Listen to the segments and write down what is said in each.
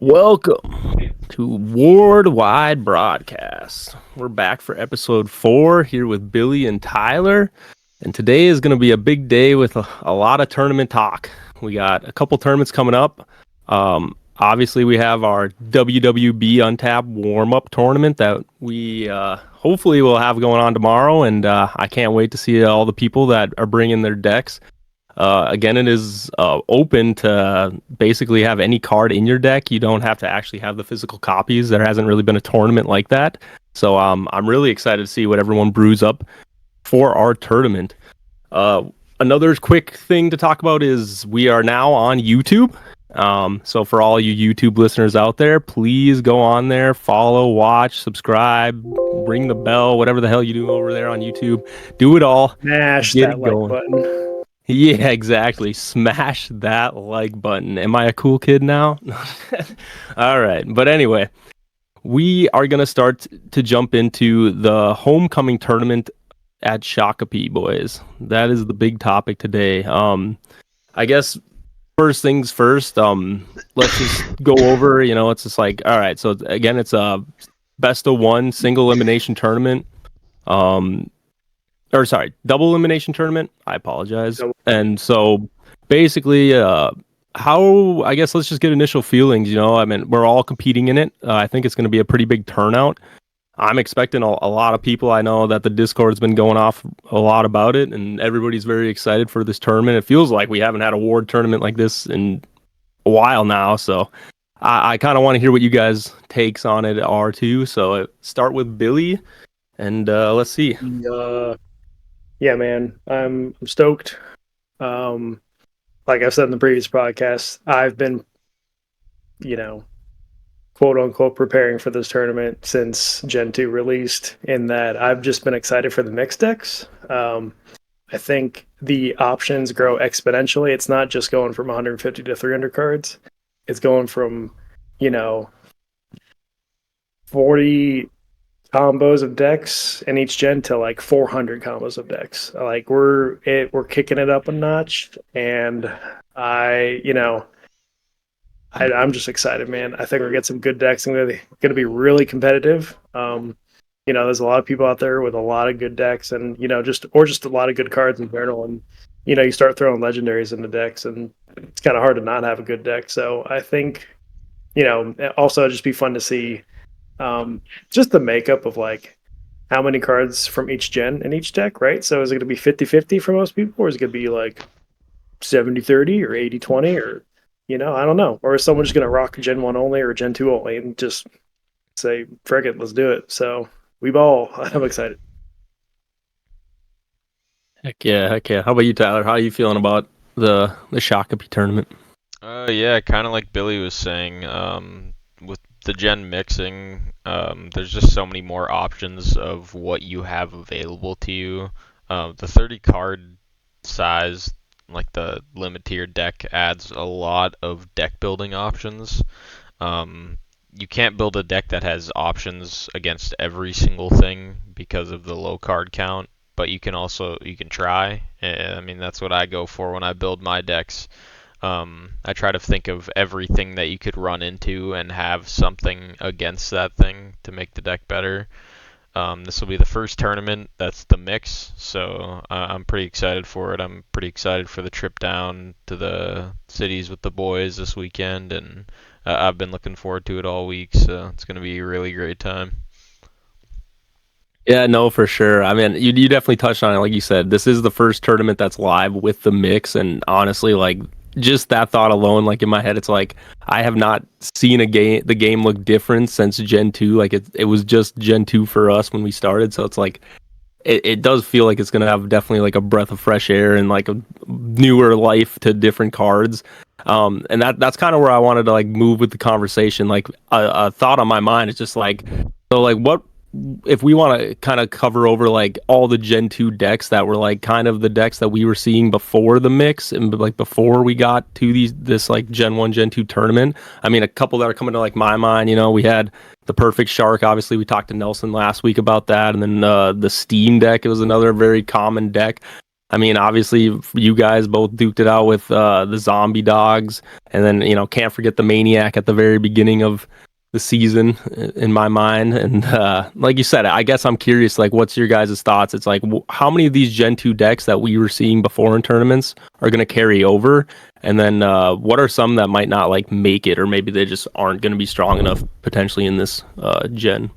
Welcome to Worldwide Broadcast. We're back for episode 4 here with Billy and Tyler. And today is going to be a big day with a lot of tournament talk. We got a couple tournaments coming up. Obviously, we have our WWB Untapped warm-up tournament that we hopefully will have going on tomorrow. And I can't wait to see all the people that are bringing their decks. Again, it is open to basically have any card in your deck. You don't have to actually have the physical copies. There hasn't really been a tournament like that. So I'm really excited to see what everyone brews up for our tournament. Another quick thing to talk about is we are now on YouTube. So for all you YouTube listeners out there, please go on there, follow, watch, subscribe, ring the bell, whatever the hell you do over there on YouTube. Do it all. Smash that like button. Yeah, exactly. Smash that like button. Am I a cool kid now? All right. But anyway, we are going to start to jump into the homecoming tournament at Shakopee, boys. That is the big topic today. I guess first things first, let's just go over, it's just like, all right. So again, it's a best of one single elimination tournament. Double elimination tournament. I apologize. And so basically, I guess let's just get initial feelings. I mean, we're all competing in it. I think it's going to be a pretty big turnout. I'm expecting a lot of people. I know that the Discord's been going off a lot about it, and everybody's very excited for this tournament. It feels like we haven't had a award tournament like this in a while now. So I kind of want to hear what you guys' takes on it are too. So start with Billy, and let's see. Yeah, man, I'm stoked. Like I've said in the previous podcast, I've been, quote unquote, preparing for this tournament since Gen 2 released, in that I've just been excited for the mixed decks. I think the options grow exponentially. It's not just going from 150 to 300 cards. It's going from, 40 combos of decks in each gen to like 400 combos of decks. Like we're kicking it up a notch, and I'm just excited, man. I think we're gonna get some good decks, and they're gonna be really competitive. There's a lot of people out there with a lot of good decks, and just a lot of good cards in general. And you start throwing legendaries into decks, and it's kind of hard to not have a good deck. So I think, also it'd just be fun to see. Just the makeup of like how many cards from each gen in each deck, right? So is it going to be 50-50 for most people, or is it going to be like 70-30 or 80-20, or I don't know, or is someone just going to rock Gen 1 only or Gen 2 only and just say frick it, let's do it? So I'm excited. Heck yeah. How about you, Tyler? How are you feeling about the Shakopee tournament? Yeah, kind of like Billy was saying, with the gen mixing, there's just so many more options of what you have available to you. The 30 card size, like the limit to your deck, adds a lot of deck building options. You can't build a deck that has options against every single thing because of the low card count, but you can try. I mean, that's what I go for when I build my decks. I try to think of everything that you could run into and have something against that thing to make the deck better. This will be the first tournament that's the mix, so I'm pretty excited for it. I'm pretty excited for the trip down to the cities with the boys this weekend, and I've been looking forward to it all week, so it's going to be a really great time. Yeah, no, for sure. I mean, you definitely touched on it. Like you said, this is the first tournament that's live with the mix, and honestly, like, just that thought alone, like in my head, it's like I have not seen the game look different since Gen 2. Like it was just Gen 2 for us when we started, so it's like it does feel like it's gonna have definitely like a breath of fresh air and like a newer life to different cards. And that's kind of where I wanted to like move with the conversation. Like a thought on my mind is just like, so like what if we want to kind of cover over like all the Gen 2 decks that were like kind of the decks that we were seeing before the mix and like before we got to this like Gen 1, Gen 2 tournament. I mean, a couple that are coming to like my mind, we had the Perfect Shark. Obviously, we talked to Nelson last week about that. And then the Steam deck, it was another very common deck. I mean, obviously, you guys both duked it out with the zombie dogs, and then can't forget the maniac at the very beginning of the season in my mind. And like you said, I guess I'm curious, like, what's your guys' thoughts? It's like, how many of these Gen 2 decks that we were seeing before in tournaments are going to carry over? And then what are some that might not like make it, or maybe they just aren't going to be strong enough potentially in this Gen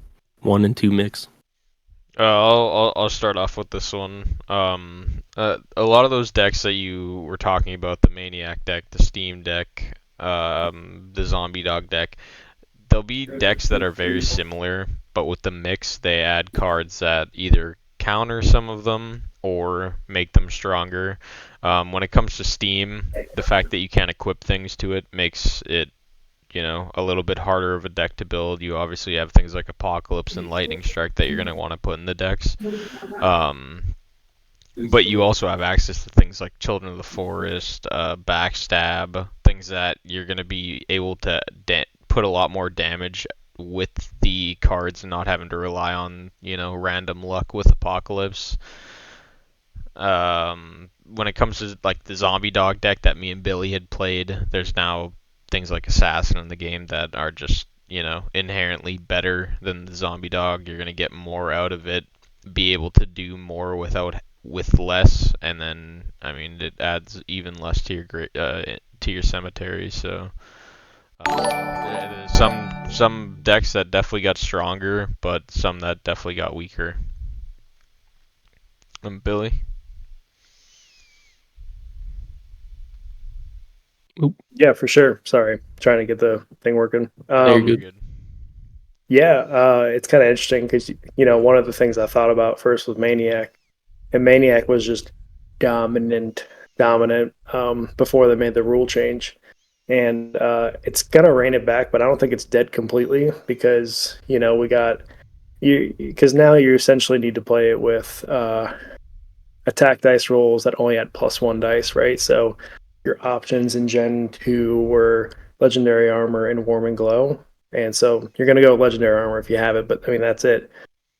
1 and 2 mix? I'll start off with this one. A lot of those decks that you were talking about, the Maniac deck, the Steam deck, the Zombie Dog deck, there'll be decks that are very similar, but with the mix, they add cards that either counter some of them or make them stronger. When it comes to Steam, the fact that you can't equip things to it makes it a little bit harder of a deck to build. You obviously have things like Apocalypse and Lightning Strike that you're going to want to put in the decks. But you also have access to things like Children of the Forest, Backstab, things that you're going to be able to put a lot more damage with the cards and not having to rely on, random luck with Apocalypse. When it comes to like the Zombie Dog deck that me and Billy had played, there's now things like Assassin in the game that are just, inherently better than the Zombie Dog. You're going to get more out of it, be able to do more with less, and then, I mean, it adds even less to your cemetery, so some decks that definitely got stronger, but some that definitely got weaker. Billy? Yeah, for sure. Sorry, trying to get the thing working. You're good. Yeah, it's kind of interesting because one of the things I thought about first was Maniac, and Maniac was just dominant before they made the rule change, and it's gonna rein it back, but I don't think it's dead completely because we got because now you essentially need to play it with attack dice rolls that only had +1 dice, right? So your options in Gen 2 were Legendary Armor and Warm and Glow. And so you're going to go Legendary Armor if you have it, but I mean, that's it.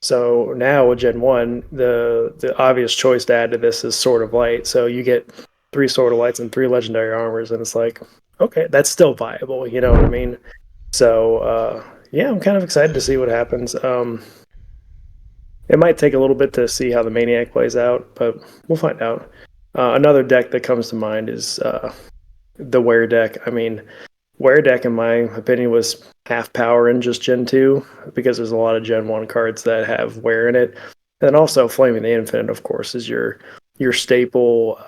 So now with Gen 1, the obvious choice to add to this is Sword of Light. So you get 3 Sword of Lights and 3 Legendary Armors, and it's like, okay, that's still viable, you know what I mean? So, yeah, I'm kind of excited to see what happens. It might take a little bit to see how the Maniac plays out, but we'll find out. Another deck that comes to mind is the Wear deck. I mean, Wear deck, in my opinion, was half power in just Gen 2 because there's a lot of Gen 1 cards that have Wear in it. And then also Flaming the Infinite, of course, is your staple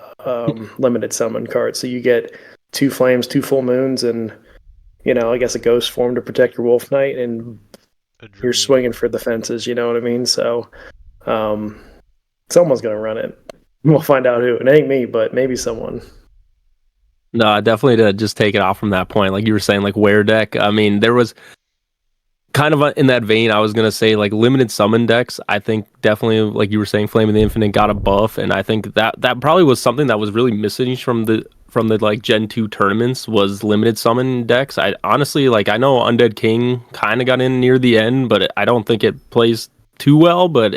limited summon card. So you get 2 Flames, 2 Full Moons, and, I guess a Ghost form to protect your Wolf Knight, and you're swinging for the fences, you know what I mean? So someone's going to run it. We'll find out who. It ain't me, but maybe someone. No, definitely to just take it off from that point. Like you were saying, like Wear deck. I mean, there was kind of in that vein, I was going to say like limited summon decks. I think definitely, like you were saying, Flame of the Infinite got a buff. And I think that probably was something that was really missing from the like Gen 2 tournaments was limited summon decks. I honestly, like, I know Undead King kind of got in near the end, but I don't think it plays too well, but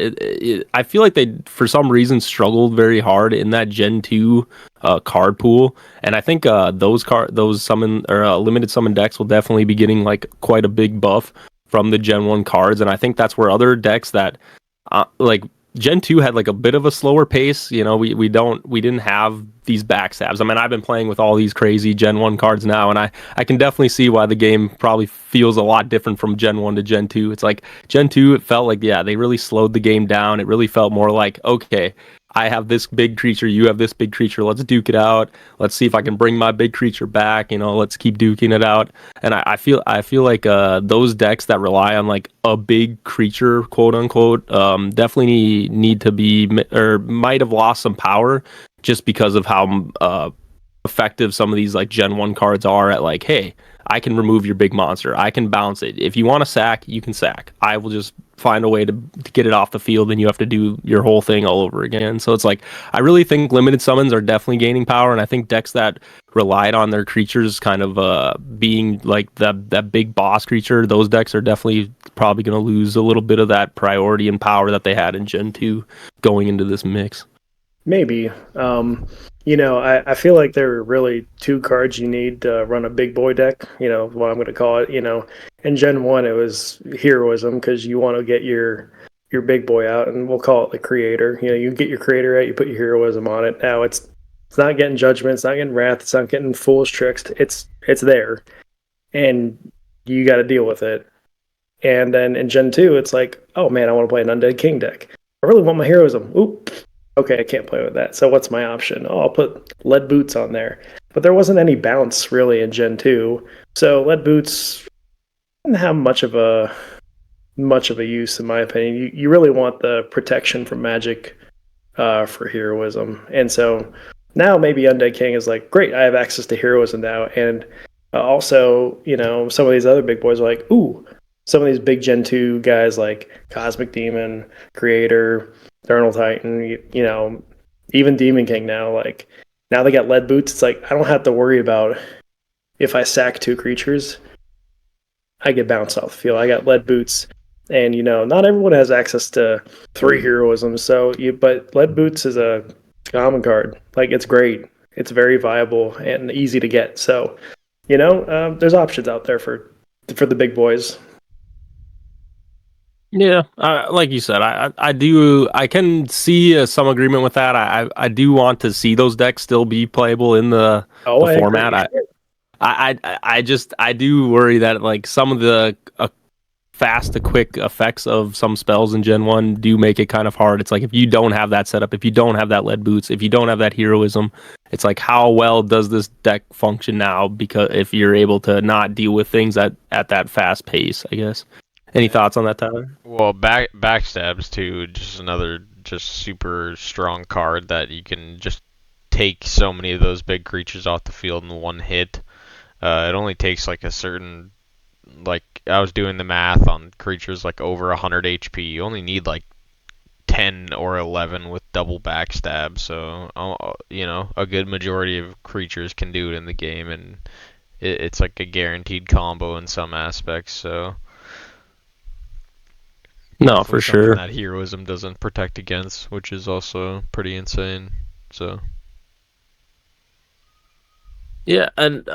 I feel like they for some reason struggled very hard in that Gen 2 card pool, and I think those summon or limited summon decks will definitely be getting like quite a big buff from the Gen 1 cards, and I think that's where other decks that like Gen 2 had like a bit of a slower pace. We didn't have these backstabs. I mean, I've been playing with all these crazy Gen 1 cards now, and I can definitely see why the game probably feels a lot different from Gen 1 to Gen 2. It's like Gen 2, it felt like, yeah, they really slowed the game down. It really felt more like, okay, I have this big creature, you have this big creature, let's duke it out. Let's see if I can bring my big creature back, let's keep duking it out. And I feel like those decks that rely on like a big creature, quote unquote, definitely need to be, or might have lost some power just because of how effective some of these like Gen 1 cards are at like, hey, I can remove your big monster. I can bounce it. If you want to sack, you can sack. I will just find a way to get it off the field, and you have to do your whole thing all over again. So it's like, I really think limited summons are definitely gaining power, and I think decks that relied on their creatures kind of being like that big boss creature, those decks are definitely probably going to lose a little bit of that priority and power that they had in Gen 2 going into this mix. Maybe. I feel like there are really two cards you need to run a big boy deck, what I'm going to call it. In Gen 1, it was heroism because you want to get your big boy out, and we'll call it the creator. You get your creator out, you put your heroism on it. Now it's not getting judgment, it's not getting wrath, it's not getting foolish tricks. It's there, and you got to deal with it. And then in Gen 2, it's like, oh man, I want to play an Undead King deck. I really want my heroism. Oop, okay, I can't play with that. So what's my option? Oh, I'll put lead boots on there. But there wasn't any bounce really in Gen 2. So lead boots didn't have much of a use in my opinion. You really want the protection from magic for heroism. And so now maybe Undead King is like, great, I have access to heroism now. And also, some of these other big boys are like, ooh, some of these big Gen 2 guys like Cosmic Demon, Creator, Eternal Titan, even Demon King now, like now they got lead boots. It's like I don't have to worry about if I sack two creatures, I get bounced off the field. I got lead boots. And not everyone has access to three heroisms. But lead boots is a common card. Like it's great. It's very viable and easy to get. So, there's options out there for the big boys. Yeah, like you said, I can see some agreement with that. I do want to see those decks still be playable in the I format. agree. I do worry that like some of the fast to quick effects of some spells in Gen 1 do make it kind of hard. It's like if you don't have that setup, if you don't have that lead boots, if you don't have that heroism, it's like how well does this deck function now? Because if you're able to not deal with things at that fast pace, I guess. Any thoughts on that, Tyler? Well, backstabs too, just another just super strong card that you can just take so many of those big creatures off the field in one hit. It only takes like a certain, like I was doing the math on creatures like over 100 HP. You only need like 10 or 11 with double backstab. So a good majority of creatures can do it in the game, and it's like a guaranteed combo in some aspects. So. No, for sure. That heroism doesn't protect against, which is also pretty insane. So. Yeah, and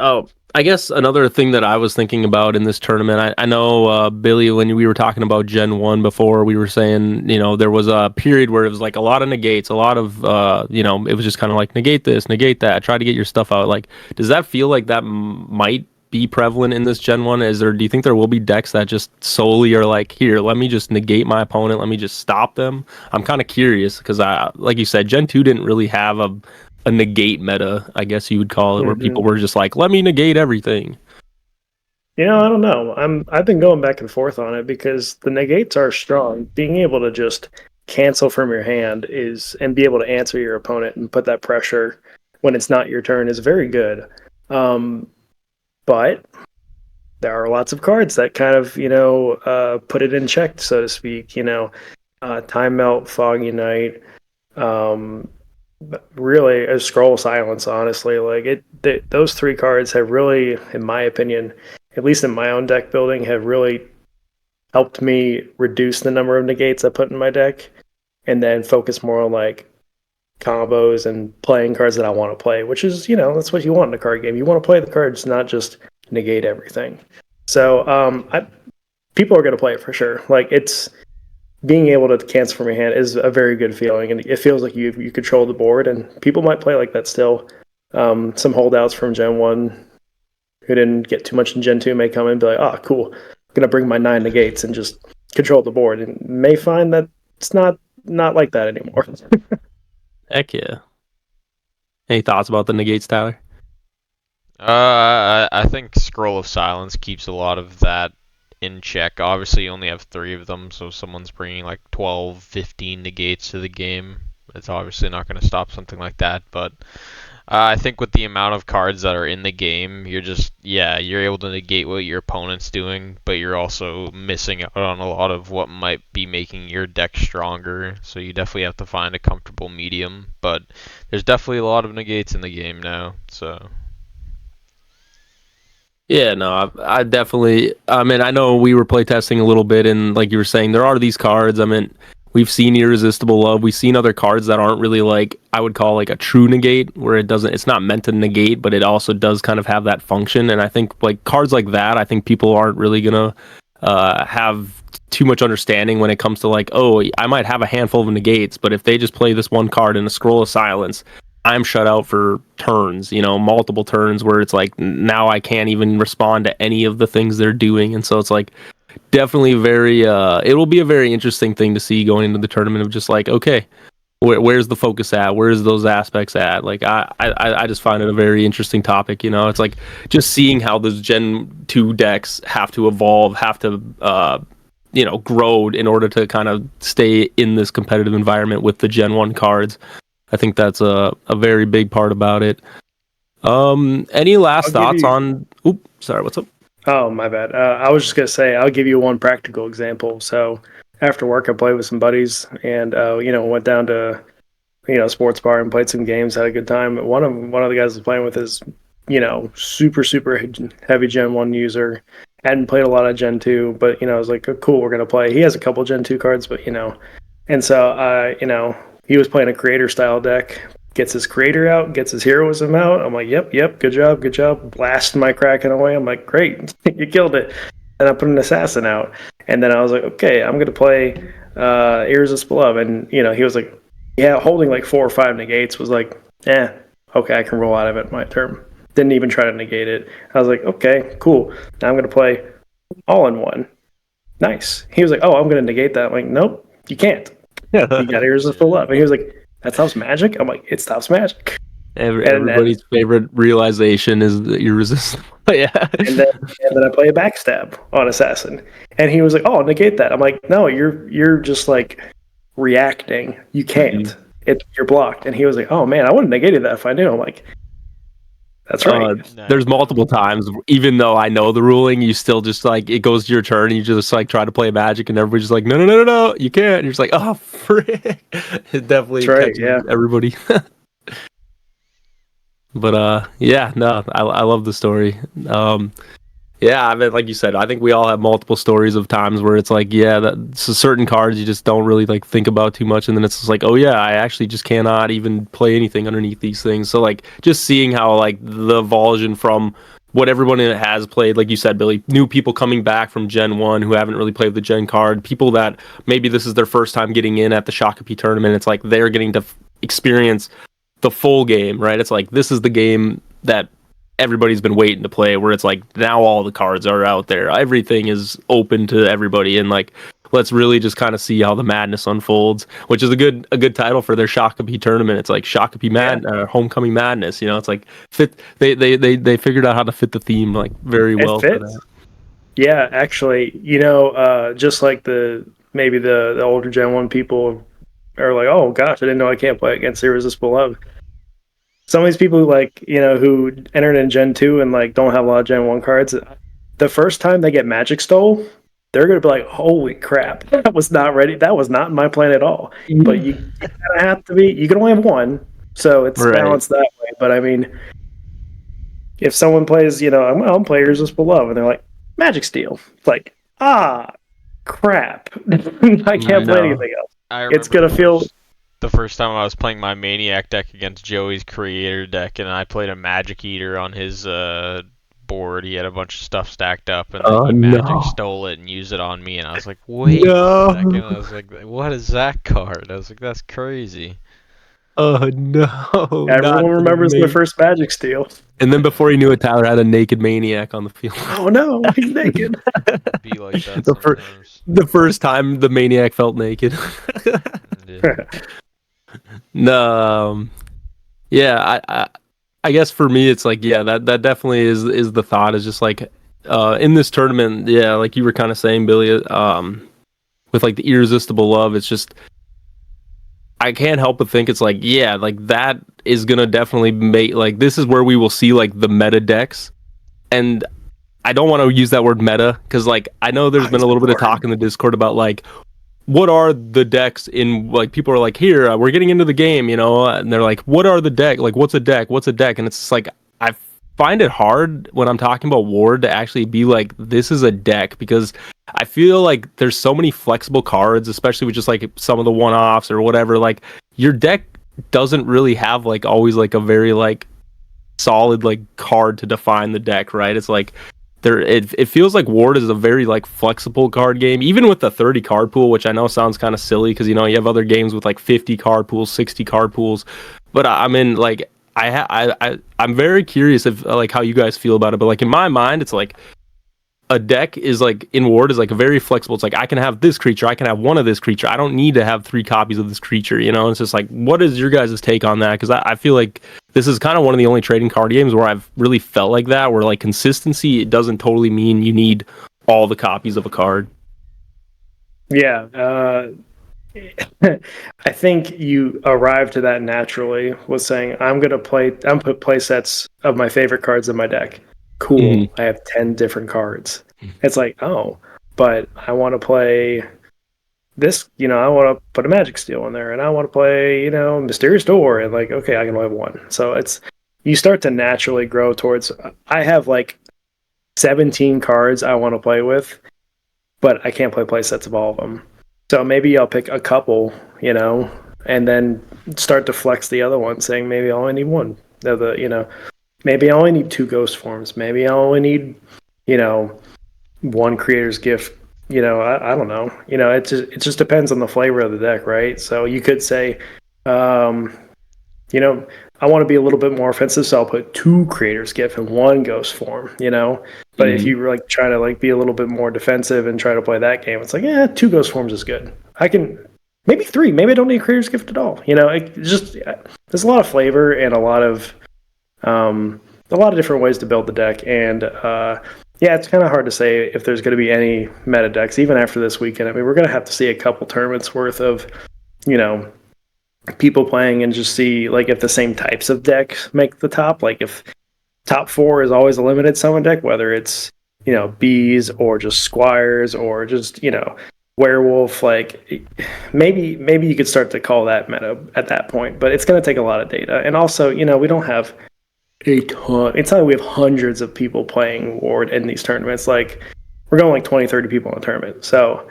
I guess another thing that I was thinking about in this tournament, I know Billy, when we were talking about Gen 1 before, we were saying, there was a period where it was like a lot of negates, a lot of, it was just kind of like negate this, negate that, try to get your stuff out. Like, does that feel like that might be prevalent in this Gen 1? Do you think there will be decks that just solely are like, here, let me just negate my opponent, let me just stop them? I'm kind of curious because like you said, Gen 2 didn't really have a negate meta, I guess you would call it, where people were just like, let me negate everything. I don't know. I've been going back and forth on it because the negates are strong. Being able to just cancel from your hand and be able to answer your opponent and put that pressure when it's not your turn is very good. But there are lots of cards that kind of put it in check, so to speak. Time Melt, Foggy Night. Really a Scroll of Silence, honestly. Like those three cards have really, in my opinion, at least in my own deck building, have really helped me reduce the number of negates I put in my deck and then focus more on like combos and playing cards that I want to play, which is, that's what you want in a card game. You want to play the cards, not just negate everything. So people are going to play it for sure. Like it's being able to cancel from your hand is a very good feeling, and it feels like you control the board, and people might play like that still. Some holdouts from Gen 1 who didn't get too much in Gen 2 may come in and be like, oh, cool, I'm going to bring my 9 negates and just control the board, and may find that it's not like that anymore. Heck yeah. Any thoughts about the negates, Tyler? I think Scroll of Silence keeps a lot of that in check. Obviously, you only have 3 of them, so if someone's bringing like 12, 15 negates to the game, it's obviously not going to stop something like that. But I think with the amount of cards that are in the game, you're able to negate what your opponent's doing, but you're also missing out on a lot of what might be making your deck stronger. So you definitely have to find a comfortable medium. But there's definitely a lot of negates in the game now, so. Yeah, no, I definitely. I mean, I know we were playtesting a little bit, and like you were saying, there are these cards. I mean, We've seen Irresistible Love. We've seen other cards that aren't really like, I would call like a true negate, where it's not meant to negate, but it also does kind of have that function. And I think like cards like that, I think people aren't really gonna have too much understanding when it comes to like, oh, I might have a handful of negates, but if they just play this one card in a Scroll of Silence, I'm shut out for turns, multiple turns where it's like now I can't even respond to any of the things they're doing. And so it's like definitely very it will be a very interesting thing to see going into the tournament of just like, okay, where's the focus at, where's those aspects at. Like I just find it a very interesting topic. It's like just seeing how those Gen 2 decks have to evolve, have to grow in order to kind of stay in this competitive environment with the Gen 1 cards. I think that's a very big part about it. Any last thoughts on sorry, what's up? Oh, my bad. I was just going to say, I'll give you one practical example. So after work, I played with some buddies and, went down to, sports bar and played some games, had a good time. One of the guys I was playing with is, super, super heavy Gen 1 user. Hadn't played a lot of Gen 2, but, I was like, oh, cool, we're going to play. He has a couple Gen 2 cards, but, and so, he was playing a creator style deck, gets his creator out, gets his heroism out. I'm like, yep, good job. Blast my Kraken away. I'm like, great, you killed it. And I put an assassin out. And then I was like, okay, I'm going to play Irresistible Love. And, he was like, yeah, holding like 4 or 5 negates, was like, okay, I can roll out of it my turn. Didn't even try to negate it. I was like, okay, cool. Now I'm going to play all in one. Nice. He was like, oh, I'm going to negate that. I'm like, nope, you can't. You got Irresistible Love. And he was like, that stops magic? I'm like, it stops magic. Everybody's favorite realization is that you're resistant. Yeah. And then I play a backstab on Assassin. And he was like, oh, negate that. I'm like, no, you're just like reacting. You can't. You're blocked. And he was like, oh man, I would have negated that if I knew. I'm like, that's right. There's multiple times, even though I know the ruling, you still just like, it goes to your turn and you just like try to play magic and everybody's just like, no, you can't. And you're just like, oh, frick. It definitely catches everybody. But I love the story. I mean, like you said, I think we all have multiple stories of times where it's like, certain cards you just don't really like think about too much, and then it's just like, oh yeah, I actually just cannot even play anything underneath these things. So like just seeing how like the evolution from what everyone in it has played, like you said, Billy, new people coming back from Gen 1 who haven't really played the Gen card, people that maybe this is their first time getting in at the Shakopee tournament, it's like they're getting to experience the full game, right? It's like this is the game that everybody's been waiting to play, where it's like now all the cards are out there, everything is open to everybody, and like let's really just kind of see how the madness unfolds, which is a good title for their Shakopee tournament. It's like Shakopee Homecoming Madness. It's like they figured out how to fit the theme like very well. For that. Yeah, actually, just like the older Gen 1 people are like, oh gosh, I didn't know I can't play against Irresistible Love. Some of these people like, who entered in Gen 2 and like don't have a lot of Gen 1 cards, the first time they get Magic Stole, they're going to be like, holy crap, that was not ready. That was not my plan at all. But you kind of have to be, you can only have one. So it's balanced that way. But I mean, if someone plays, I'm playing Irresistible Love and they're like, Magic Steal. It's like, crap. I can't play anything else. It's going to feel... The first time I was playing my Maniac deck against Joey's Creator deck, and I played a Magic Eater on his board. He had a bunch of stuff stacked up, and then he Magic stole it and used it on me, and I was like, wait a second. I was like, what is that card? I was like, that's crazy. Oh, no. Everyone remembers the first Magic Steal. And then before he knew it, Tyler had a naked Maniac on the field. Oh, no, he's naked. Be like that the first time the Maniac felt naked. No, I guess for me it's like, that definitely is the thought, is just like in this tournament, like you were kind of saying, Billy, with like the Irresistible Love, it's just I can't help but think it's like, like that is gonna definitely make, like, this is where we will see like the meta decks. And I don't want to use that word meta because like I know there's been a little bit of talk in the Discord about like, what are the decks in, like, people are like, here, we're getting into the game, and they're like, what are the deck? Like, what's a deck? And it's just like, I find it hard when I'm talking about Ward to actually be like, this is a deck, because I feel like there's so many flexible cards, especially with just like some of the one-offs or whatever. Like your deck doesn't really have like always like a very like solid like card to define the deck, right? It's like it feels like Ward is a very like flexible card game, even with the 30 card pool, which I know sounds kind of silly because you know you have other games with like 50 card pools, 60 card pools, but I mean like I'm very curious if like how you guys feel about it, but like in my mind it's like a deck is like in Ward is like very flexible. It's like I can have this creature, I can have one of this creature. I don't need to have 3 copies of this creature. You know, it's just like, what is your guys' take on that? Because I feel like this is kind of one of the only trading card games where I've really felt like that, where like consistency it doesn't totally mean you need all the copies of a card. Yeah, I think you arrived to that naturally with saying, I'm put play sets of my favorite cards in my deck. Cool. Mm-hmm. I have 10 different cards. It's like, oh, but I want to play this, I want to put a Magic Steel in there, and I want to play, Mysterious Door, and like, okay, I can only have one. So you start to naturally grow towards, I have like 17 cards I want to play with, but I can't play sets of all of them. So maybe I'll pick a couple, and then start to flex the other one, saying maybe I only need one. Maybe I only need 2 ghost forms. Maybe I only need, 1 creator's gift. I don't know. It just depends on the flavor of the deck, right? So you could say, I want to be a little bit more offensive, so I'll put 2 creator's gift and 1 ghost form. But if you like try to like be a little bit more defensive and try to play that game, it's like, 2 ghost forms is good. I can maybe 3. Maybe I don't need creator's gift at all. There's a lot of flavor and a lot of different ways to build the deck, and it's kind of hard to say if there's going to be any meta decks even after this weekend. I mean, we're going to have to see a couple tournaments worth of, people playing and just see like if the same types of decks make the top. Like if top 4 is always a limited summon deck, whether it's bees or just squires or just werewolf. Like maybe you could start to call that meta at that point, but it's going to take a lot of data, and also we don't have a ton. It's not like we have hundreds of people playing Ward in these tournaments. Like we're going like 20, 30 people in a tournament. So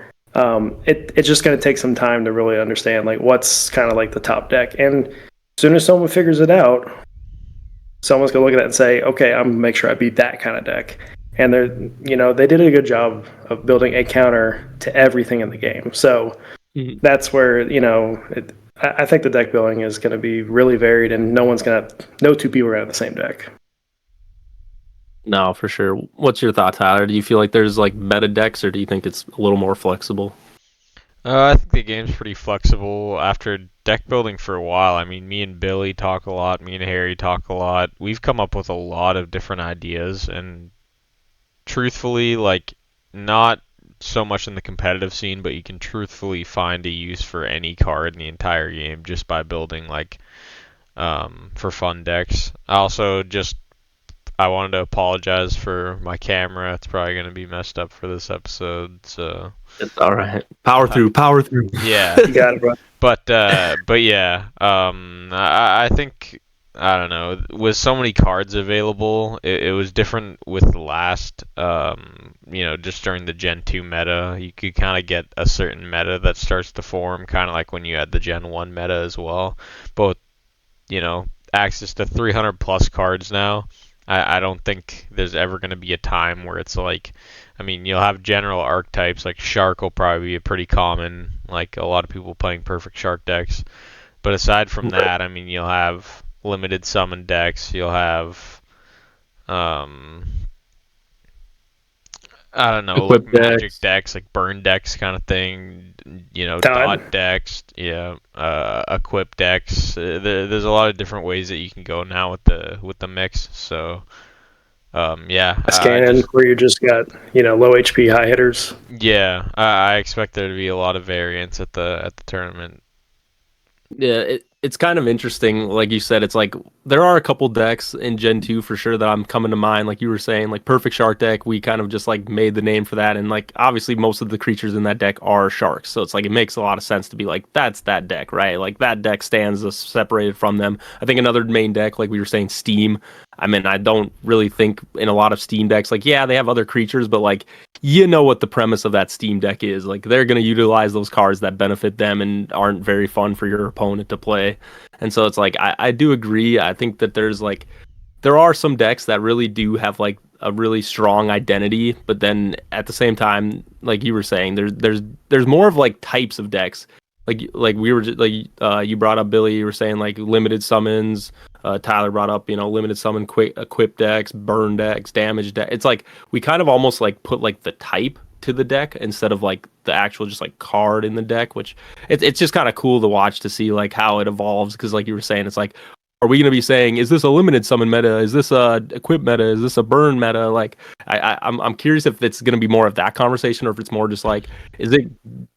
it's just going to take some time to really understand like what's kind of like the top deck. And as soon as someone figures it out, someone's going to look at that and say, okay, I'm going to make sure I beat that kind of deck. And they did a good job of building a counter to everything in the game. So that's where, I think the deck building is going to be really varied, and no 2 people are going to have the same deck. No, for sure. What's your thought, Tyler? Do you feel like there's like meta decks, or do you think it's a little more flexible? I think the game's pretty flexible after deck building for a while. I mean, me and Billy talk a lot, me and Harry talk a lot. We've come up with a lot of different ideas, and truthfully, like, not so much in the competitive scene, but you can truthfully find a use for any card in the entire game just by building like for fun decks. I wanted to apologize for my camera. It's probably going to be messed up for this episode, so it's all right. Power through. Yeah. You got it, bro. But yeah, I think, I don't know, with so many cards available, it was different with the last, just during the Gen 2 meta. You could kind of get a certain meta that starts to form, kind of like when you had the Gen 1 meta as well. But, access to 300 plus cards now, I don't think there's ever going to be a time where it's like, I mean, you'll have general archetypes, like Shark will probably be a pretty common, like a lot of people playing perfect Shark decks. But aside from that, I mean, you'll have limited summon decks, you'll have, I don't know, like magic decks, like burn decks kind of thing, dot decks, equip decks. There's a lot of different ways that you can go now with the mix. So, Scanning where you just got low HP high hitters. Yeah, I expect there to be a lot of variance at the tournament. Yeah, it's kind of interesting. Like you said, it's like there are a couple decks in Gen 2 for sure that I'm coming to mind. Like you were saying, like Perfect Shark deck, we kind of just like made the name for that. And like obviously most of the creatures in that deck are sharks. So it's like it makes a lot of sense to be like, that's that deck, right? Like that deck stands separated from them. I think another main deck, like we were saying, Steam. I mean, I don't really think in a lot of Steam decks, like, yeah, they have other creatures, but like, you know what the premise of that Steam deck is. Like, they're going to utilize those cards that benefit them and aren't very fun for your opponent to play. And so it's like, I do agree. I think that there are some decks that really do have like a really strong identity, but then at the same time, like you were saying, there's more of like types of decks. Like we were just, like you brought up, Billy, you were saying like limited summons. Tyler brought up, limited summon, equip decks, burn decks, damage deck. It's like we kind of almost like put like the type to the deck instead of like the actual just like card in the deck, which it's just kind of cool to watch to see like how it evolves. Because like you were saying, it's like, are we going to be saying, is this a limited summon meta? Is this a equip meta? Is this a burn meta? Like, I'm curious if it's going to be more of that conversation, or if it's more just like, is it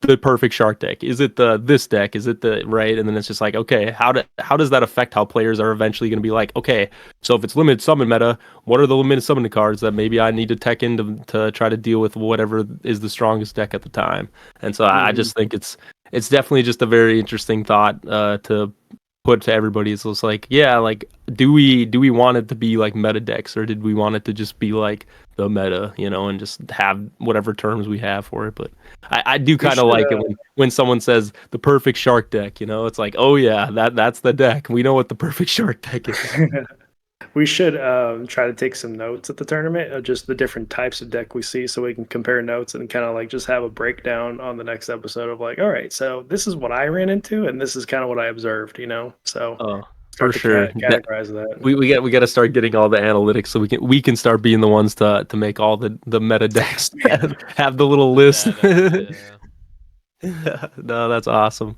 the perfect shark deck? Is it this deck? Is it the right? And then it's just like, okay, how does that affect how players are eventually going to be like, okay, so if it's limited summon meta, what are the limited summon cards that maybe I need to tech in to try to deal with whatever is the strongest deck at the time? And so I just think it's definitely just a very interesting thought to put to everybody. It's just like, yeah, like do we want it to be like meta decks, or did we want it to just be like the meta, and just have whatever terms we have for it? But I do kind of like it when someone says the perfect shark deck, it's like, oh yeah, that's the deck. We know what the perfect shark deck is. We should try to take some notes at the tournament of just the different types of deck we see, so we can compare notes and kind of like just have a breakdown on the next episode of like, all right, so this is what I ran into and this is kind of what I observed, So for sure, categorize that. We got to start getting all the analytics so we can start being the ones to make all the meta decks have the little list. No, that's awesome.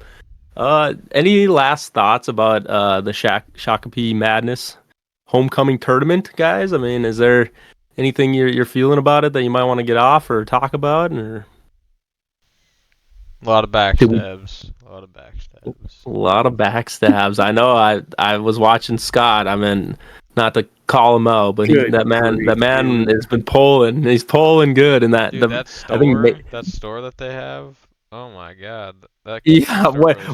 Any last thoughts about the Shakopee Madness homecoming tournament, guys? I mean, is there anything you're feeling about it that you might want to get off or talk about? Or a lot of backstabs. A lot of backstabs. I know. I was watching Scott. I mean, not to call him out, but that man has been pulling. He's pulling good, and that that store that they have. Oh my god.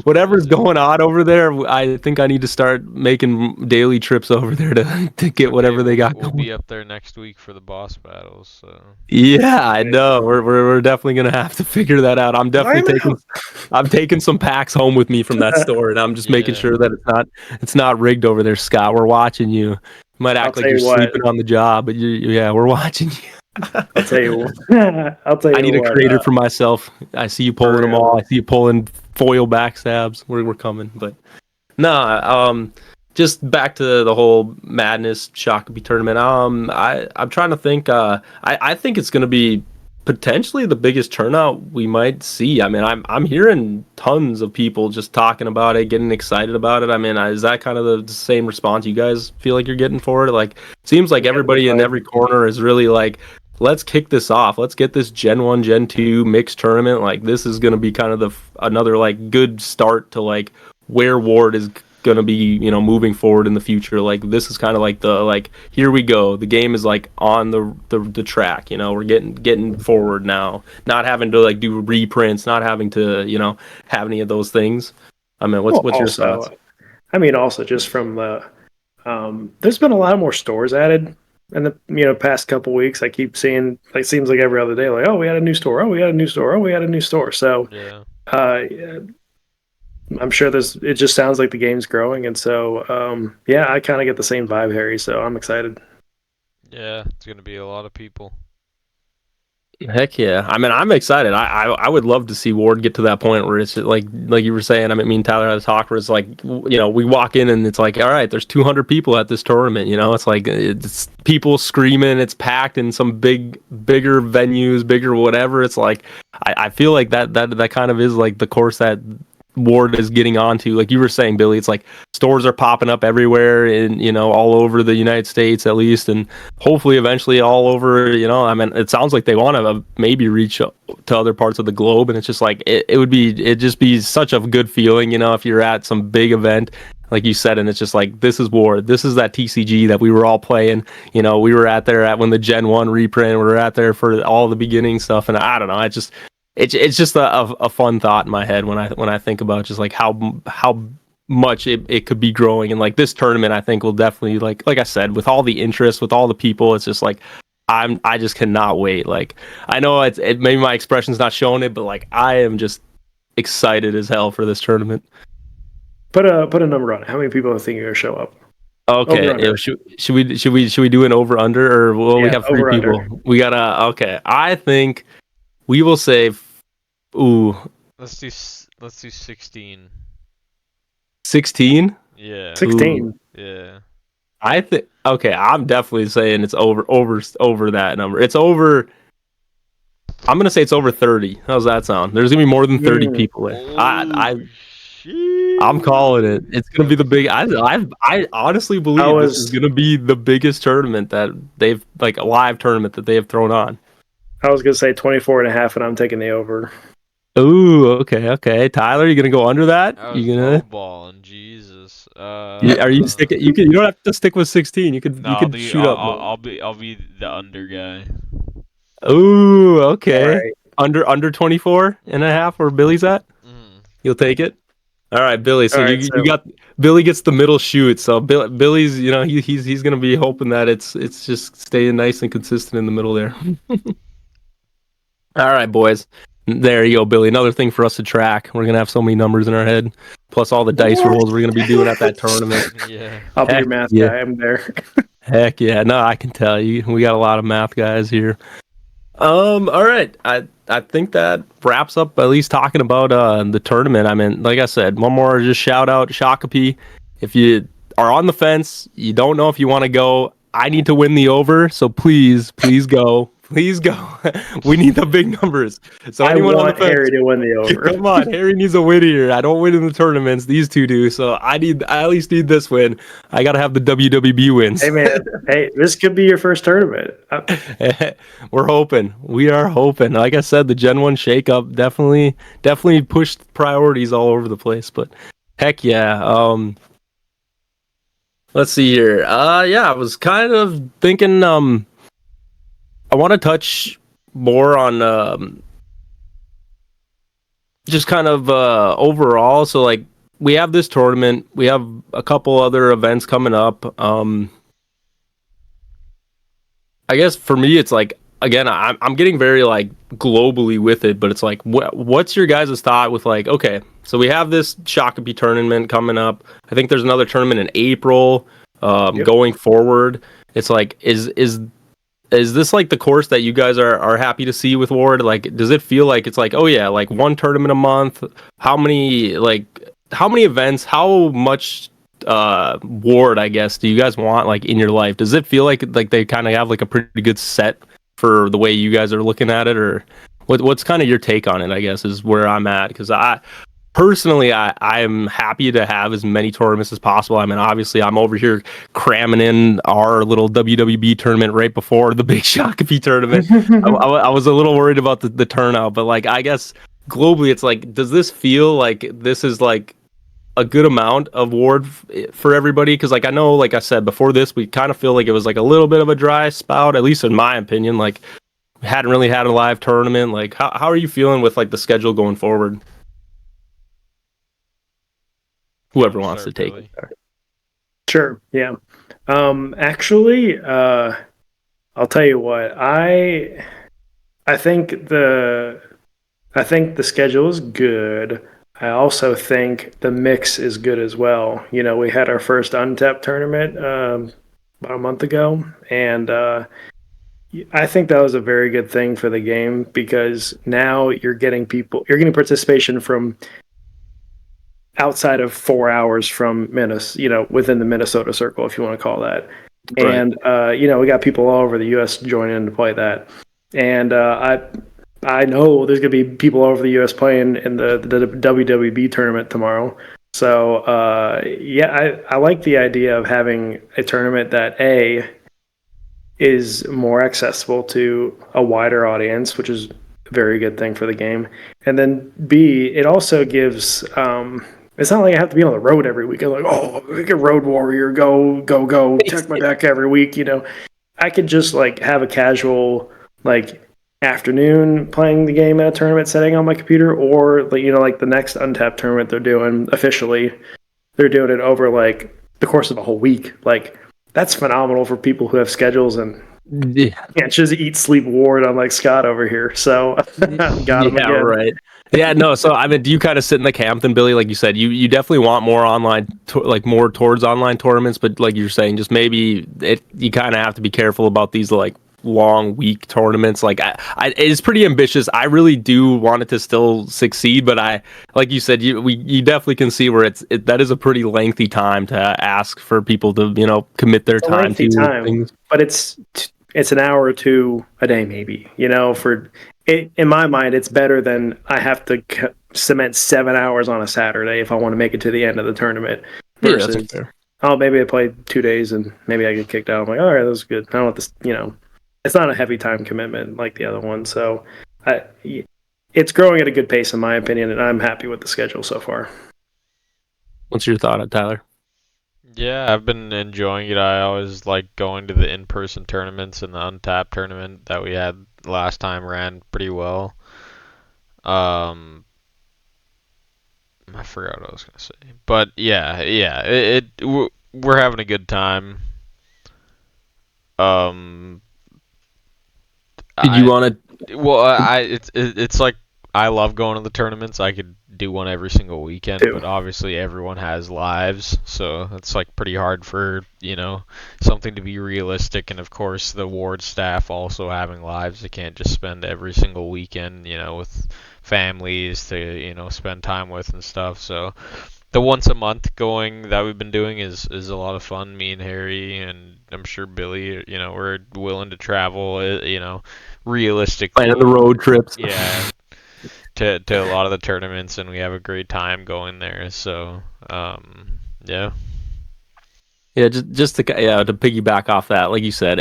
Whatever's going on over there, I think I need to start making daily trips over there to get whatever they got. We'll be up there next week for the boss battles. So. Yeah, I know. We're definitely gonna have to figure that out. I'm taking some packs home with me from that store, and I'm just making sure that it's not rigged over there, Scott. We're watching you. You might act like you're sleeping on the job, but we're watching you. I'll tell you what. I need a creator for myself. I see you pulling them all. I see you pulling foil backstabs. We're coming, but no. Just back to the whole Madness Shakopee tournament. I'm trying to think. I think it's going to be potentially the biggest turnout we might see. I mean, I'm hearing tons of people just talking about it, getting excited about it. I mean, is that kind of the same response you guys feel like you're getting for it? Like, seems like everybody in every corner is really like, let's kick this off. Let's get this Gen 1, Gen 2 mixed tournament. Like, this is going to be kind of another like good start to like where Ward is going to be, moving forward in the future. Like, this is kind of like here we go. The game is like on the track. We're getting forward now. Not having to like do reprints. Not having to have any of those things. I mean, what's your thoughts? I mean, also just from the there's been a lot more stores added in the past couple weeks. I keep seeing, like, seems like every other day, like, oh, we had a new store. Oh, we had a new store. Oh, we had a new store. So, I'm sure it just sounds like the game's growing. And so, I kind of get the same vibe, Harry. So I'm excited. Yeah, it's going to be a lot of people. Heck yeah. I mean, I'm excited. I would love to see Ward get to that point where it's like you were saying, I mean, Tyler had a talk where it's like, we walk in and it's like, all right, there's 200 people at this tournament, it's like, it's people screaming, it's packed in some bigger venues, bigger whatever. It's like, I feel like that kind of is like the course that Ward is getting onto. Like you were saying, Billy, it's like stores are popping up everywhere in all over the United States at least, and hopefully eventually all over. I mean, it sounds like they want to maybe reach to other parts of the globe, and it's just like it'd just be such a good feeling, if you're at some big event like you said, and it's just like, this is Ward. This is that TCG that we were all playing. You know, we were at there at when the Gen 1 reprint, we were at there for all the beginning stuff, and I don't know, it's just a fun thought in my head when I think about just like how much it could be growing. And like this tournament, I think will definitely, like I said, with all the interest, with all the people, it's just like I just cannot wait. Like, I know it maybe my expression's not showing it, but like I am just excited as hell for this tournament. Put a number on it. How many people think you're gonna show up? Okay, should we do an over under, or well, we have 3 people. Under. We gotta okay. I think we will say, let's do 16. 16? Yeah. 16. Ooh. Yeah. I think okay. I'm definitely saying it's over that number. It's over. I'm gonna say it's over 30. How's that sound? There's gonna be more than 30 people in. I'm calling it. It's gonna be the big. I honestly believe this is gonna be the biggest tournament that they've, like, a live tournament that they have thrown on. I was gonna say 24.5, and I'm taking the over. Ooh, okay. Tyler, you gonna go under that? You gonna balling, Jesus. Are you sticking? You don't have to stick with 16. You could shoot up. I'll be the under guy. Ooh, okay. Right. Under 24.5 where Billy's at. You'll take it. All right, Billy. So you got Billy gets the middle shoot. So Billy's, he's gonna be hoping that it's just staying nice and consistent in the middle there. All right, boys. There you go, Billy. Another thing for us to track. We're gonna have so many numbers in our head, plus all the dice rolls we're gonna be doing at that tournament. Yeah, I'll be your math guy. I'm there. Heck yeah! No, I can tell you, we got a lot of math guys here. All right. I think that wraps up at least talking about the tournament. I mean, like I said, one more just shout out Shakopee. If you are on the fence, you don't know if you want to go, I need to win the over, so please go. Please go. We need the big numbers. So I want Harry to win the over. Come on, Harry needs a win here. I don't win in the tournaments. These two do. So I at least need this win. I got to have the WWB wins. Hey, man. Hey, this could be your first tournament. We're hoping. We are hoping. Like I said, the Gen 1 shakeup definitely pushed priorities all over the place. But heck yeah. Let's see here. Yeah, I was kind of thinking I want to touch more on just kind of overall. So, like, we have this tournament. We have a couple other events coming up. I guess for me, it's like, again, I'm getting very, like, globally with it. But it's like, what's your guys' thought with, like, okay, so we have this Shakopee tournament coming up. I think there's another tournament in April going forward. It's like, is this like the course that you guys are happy to see with Ward? Like, does it feel like it's like, oh yeah, like one tournament a month? How many events? How much Ward, I guess, do you guys want, like, in your life? Does it feel like they kind of have like a pretty good set for the way you guys are looking at it, or what's kind of your take on it? I guess is where I'm at, because personally, I'm happy to have as many tournaments as possible. I mean, obviously, I'm over here cramming in our little WWB tournament right before the big Shakopee tournament. I was a little worried about the turnout, but, like, I guess globally, it's like, does this feel like this is, like, a good amount of Ward for everybody? Because, like, I know, like I said, before this, we kind of feel like it was, like, a little bit of a dry spout, at least in my opinion. Like, we hadn't really had a live tournament. Like, how are you feeling with, like, the schedule going forward? Whoever wants to take it. Sure. Yeah. Actually, I'll tell you what. I think the schedule is good. I also think the mix is good as well. You know, we had our first Untapped tournament about a month ago, and I think that was a very good thing for the game, because now you're getting participation from outside of 4 hours from Minnesota, within the Minnesota circle, if you want to call that. Right. And, we got people all over the U.S. joining in to play that. And I know there's going to be people all over the U.S. playing in the WWB tournament tomorrow. So, I like the idea of having a tournament that, A, is more accessible to a wider audience, which is a very good thing for the game. And then, B, it also gives It's not like I have to be on the road every week. I'm like, oh, like a road warrior, go, check my deck every week. I could just like have a casual like afternoon playing the game at a tournament setting on my computer, or like the next Untapped tournament they're doing officially, they're doing it over like the course of a whole week. Like that's phenomenal for people who have schedules and can't just eat, sleep, ward on like Scott over here. So got him again. Right. Yeah, no. So I mean, do you kind of sit in the camp then, Billy? Like you said, you definitely want more online, like more towards online tournaments. But like you're saying, just maybe you kind of have to be careful about these like long week tournaments. Like it's pretty ambitious. I really do want it to still succeed, but like you said, you definitely can see where that is a pretty lengthy time to ask for people to commit their time to things. But it's an hour or two a day, maybe. For it, in my mind, it's better than I have to cement 7 hours on a Saturday if I want to make it to the end of the tournament. Versus, that's fair. Oh, maybe I played 2 days and maybe I get kicked out. I'm like, all right, that was good. I don't want this. It's not a heavy time commitment like the other one. So, it's growing at a good pace, in my opinion, and I'm happy with the schedule so far. What's your thought, Tyler? Yeah, I've been enjoying it. I always like going to the in-person tournaments, and the Untapped tournament that we had last time ran pretty well. I forgot what I was gonna say, but yeah, we're having a good time. Did you want to? Well, it's like I love going to the tournaments. I could do one every single weekend, but obviously everyone has lives, so it's like pretty hard for something to be realistic. And of course, the ward staff also having lives. They can't just spend every single weekend, with families to spend time with and stuff. So the once a month going that we've been doing is a lot of fun. Me and Harry, and I'm sure Billy, we're willing to travel, realistically. Planning the road trips. Yeah. To a lot of the tournaments, and we have a great time going there. So, yeah. Yeah, just to piggyback off that, like you said,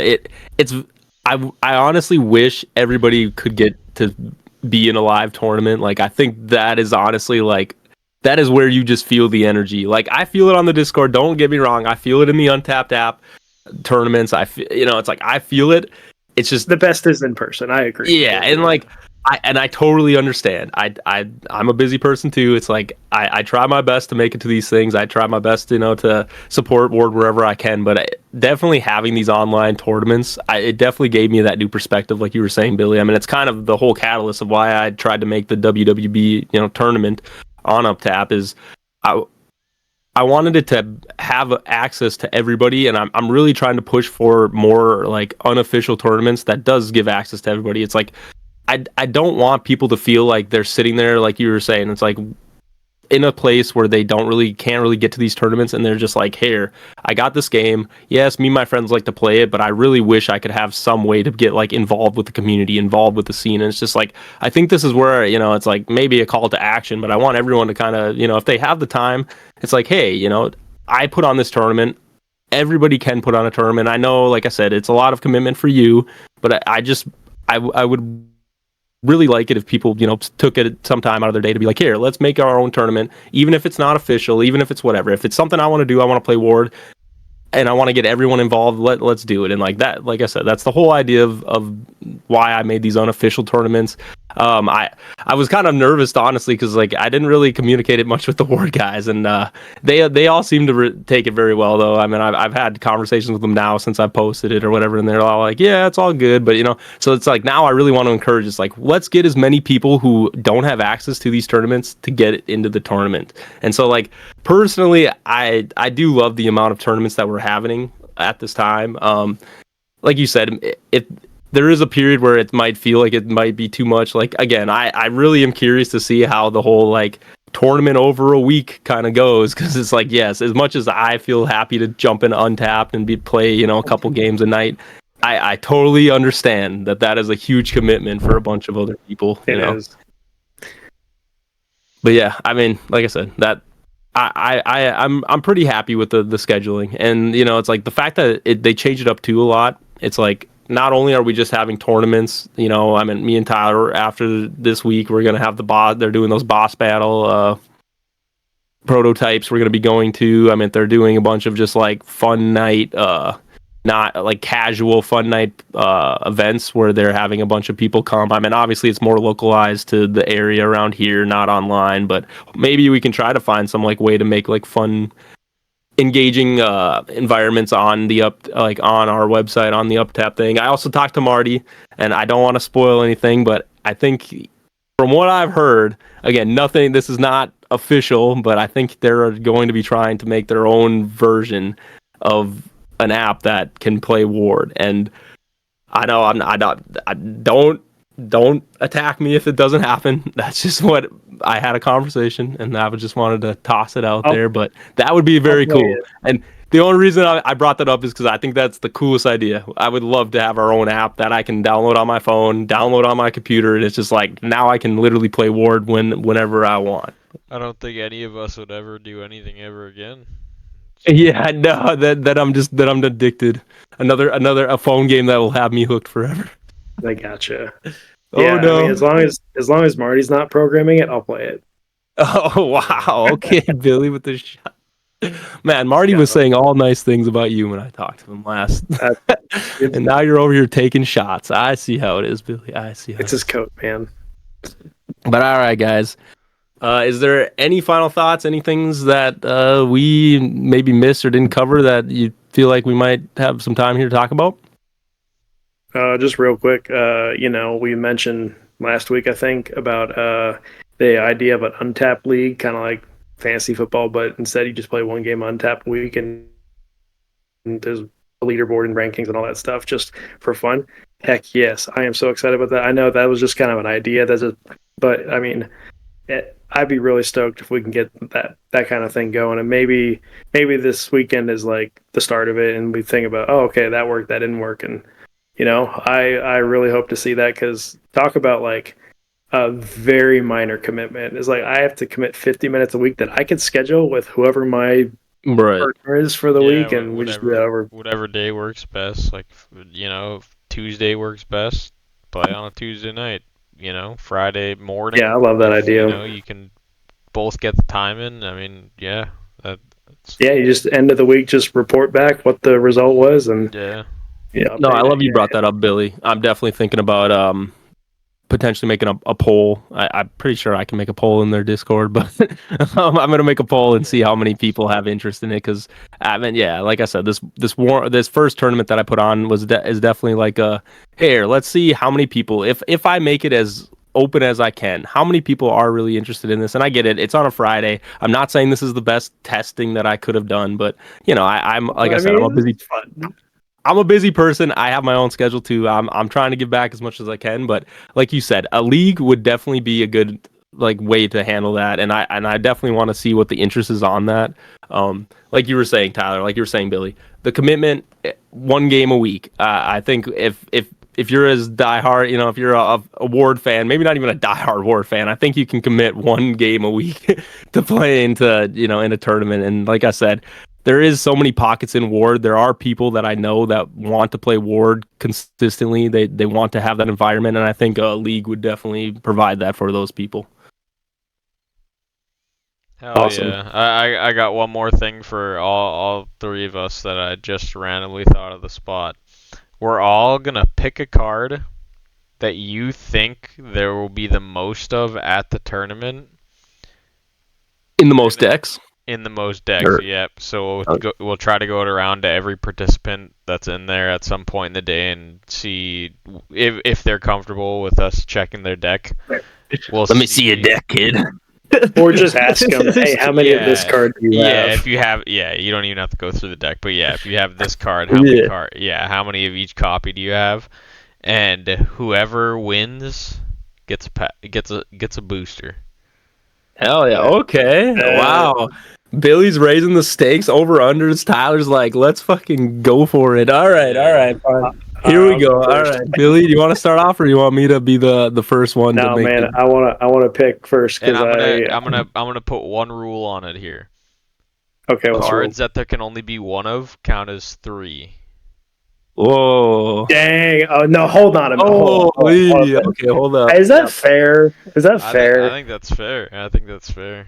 I honestly wish everybody could get to be in a live tournament. Like I think that is honestly like that is where you just feel the energy. Like I feel it on the Discord. Don't get me wrong, I feel it in the Untapped app tournaments. I feel, it's like I feel it. It's just the best is in person. I agree. Yeah, and like. I totally understand. I'm a busy person too. It's like I try my best to make it to these things. I try my best, to support Ward wherever I can. But definitely having these online tournaments, it definitely gave me that new perspective, like you were saying, Billy. I mean, it's kind of the whole catalyst of why I tried to make the WWB tournament on UpTap is I wanted it to have access to everybody, and I'm really trying to push for more like unofficial tournaments that does give access to everybody. It's like. I don't want people to feel like they're sitting there, like you were saying. It's like in a place where they can't really get to these tournaments, and they're just like, here, I got this game. Yes, me and my friends like to play it, but I really wish I could have some way to get like involved with the community, involved with the scene. And it's just like, I think this is where, it's like maybe a call to action, but I want everyone to kind of, if they have the time, it's like, hey, I put on this tournament. Everybody can put on a tournament. I know, like I said, it's a lot of commitment for you, but I would really like it if people, took it some time out of their day to be like, here, let's make our own tournament, even if it's not official, even if it's whatever. If it's something I want to do, I want to play Ward, and I want to get everyone involved, let's do it. And like that, like I said, that's the whole idea of why I made these unofficial tournaments. I was kind of nervous, honestly, because like I didn't really communicate it much with the Ward guys, and they all seem to take it very well, though. I mean, I've had conversations with them now since I posted it or whatever, and they're all like, yeah, it's all good, but so it's like now I really want to encourage. It's like, let's get as many people who don't have access to these tournaments to get it into the tournament. And so like personally, I do love the amount of tournaments that we're having at this time. Like you said, if there is a period where it might feel like it might be too much. Like, again, I really am curious to see how the whole, like, tournament over a week kind of goes. Because it's like, yes, as much as I feel happy to jump in Untapped and play, a couple games a night, I totally understand that is a huge commitment for a bunch of other people. It is. But yeah, I mean, like I said, that I'm pretty happy with the scheduling. And, it's like the fact that they changed it up too a lot. It's like, not only are we just having tournaments, I mean, me and Tyler, after this week, we're going to have the boss. They're doing those boss battle prototypes we're going to be going to. I mean, they're doing a bunch of just like fun night, not like casual fun night events where they're having a bunch of people come. I mean, obviously it's more localized to the area around here, not online, but maybe we can try to find some like way to make like fun, engaging environments on the on our website on the UpTap thing. I also talked to Marty, and I don't want to spoil anything, but I think from what I've heard, again, nothing. This is not official, but I think they're going to be trying to make their own version of an app that can play Ward. And I know I don't attack me if it doesn't happen. That's just what I had a conversation, and I just wanted to toss it out there. But that would be very cool. And the only reason I brought that up is because I think that's the coolest idea. I would love to have our own app that I can download on my phone, download on my computer, and it's just like now I can literally play Ward whenever I want. I don't think any of us would ever do anything ever again. Yeah, no, that I'm addicted. A phone game that will have me hooked forever. I gotcha. Oh Yeah, no! I mean, as long as Marty's not programming it, I'll play it. Oh wow! Okay, Billy with the shot. Man, Marty was saying all nice things about you when I talked to him last, and now you're over here taking shots. I see how it is, Billy. I see how it's his coat, man. But all right, guys. Is there any final thoughts? Any things that we maybe missed or didn't cover that you feel like we might have some time here to talk about? Just real quick, we mentioned last week, I think, about the idea of an untapped league, kind of like fantasy football, but instead you just play one game untapped week, and there's a leaderboard and rankings and all that stuff just for fun. Heck yes, I am so excited about that. I know that was just kind of an idea, but I mean, I'd be really stoked if we can get that kind of thing going, and maybe this weekend is like the start of it, and we think about, oh, okay, that worked, that didn't work, and I really hope to see that, because talk about like a very minor commitment. It's like I have to commit 50 minutes a week that I could schedule with whoever my partner is for the week, and we just do that over whatever day works best. Like, if Tuesday works best, play on a Tuesday night. Friday morning. Yeah, I love that idea. You can both get the time in. I mean, yeah. You just end of the week, just report back what the result was, and No, I love you brought that up, Billy. I'm definitely thinking about potentially making a poll. I'm pretty sure I can make a poll in their Discord, but I'm gonna make a poll and see how many people have interest in it. Because like I said, this first tournament that I put on is definitely like here, let's see how many people. If I make it as open as I can, how many people are really interested in this? And I get it, it's on a Friday. I'm not saying this is the best testing that I could have done, but I'm like I said, I'm a busy. I'm a busy person. I have my own schedule too. I'm trying to give back as much as I can, but like you said, a league would definitely be a good way to handle that, and I definitely want to see what the interest is on that. Like you were saying, Tyler, like you were saying, Billy, the commitment, one game a week. I think if you're as diehard, if you're a Ward fan, maybe not even a diehard Ward fan, I think you can commit one game a week to play into in a tournament. And like I said, there is so many pockets in Ward. There are people that I know that want to play Ward consistently. They want to have that environment, and I think a league would definitely provide that for those people. Hell awesome. Yeah. I got one more thing for all three of us that I just randomly thought of the spot. We're all going to pick a card that you think there will be the most of at the tournament. In the most decks? In the most decks, yep. So we'll try to go around to every participant that's in there at some point in the day and see if they're comfortable with us checking their deck. Let me see your deck, kid. Or just ask them, hey, how many of this card do you have? Yeah, if you have, you don't even have to go through the deck, but if you have this card, how many how many of each copy do you have? And whoever wins gets a booster. Hell yeah! Okay, wow. Billy's raising the stakes over unders. Tyler's like, let's fucking go for it. All right, fine. Here we go. All right, Billy, do you want to start off, or do you want me to be the first one? No, to make man, I want to pick first, because I'm gonna put one rule on it here. Okay, cards that there can only be one of count as 3. Whoa! Dang! Oh no! Hold on a minute. Okay, hold up. Is that fair? Is that fair? I think that's fair.